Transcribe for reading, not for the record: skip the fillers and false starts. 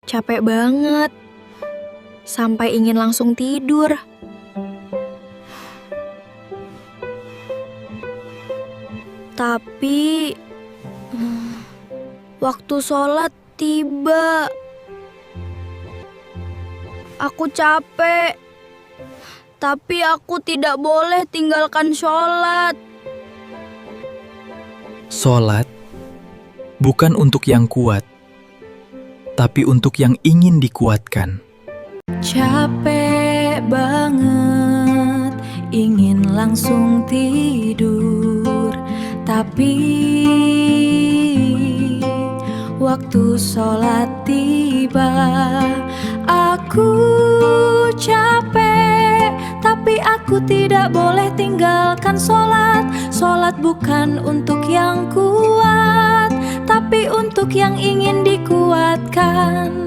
Capek banget. Sampai ingin langsung tidur. Tapi waktu sholat tiba. Aku capek. Tapi aku tidak boleh tinggalkan sholat. Sholat bukan untuk yang kuat, tapi untuk yang ingin dikuatkan. Capek banget, ingin langsung tidur. Tapi waktu sholat tiba. Aku capek, tapi aku tidak boleh tinggalkan sholat. Sholat bukan untuk yang kuat, tapi untuk yang ingin dikuatkan.